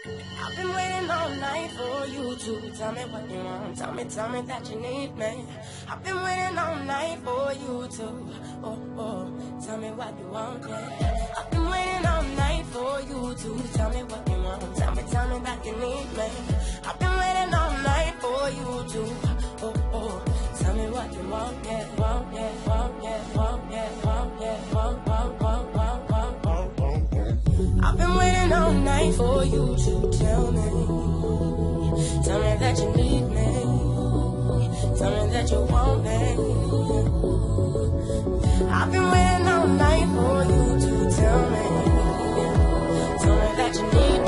I've been waiting all night for you to tell me what you want. Tell me that you need me. I've been waiting all night for you to, tell me what you want, yeah. I've been waiting all night for you to tell me what you want. Tell me that you need me. I've been waiting all night for you to, tell me what you want, yeah, want, yeah, want, yeah, want, yeah, want, yeah, want, want, want, want, want, want, want. I've been waiting all night for you to tell me that you need me, tell me that you want me. I've been waiting all night for you to tell me that you need me.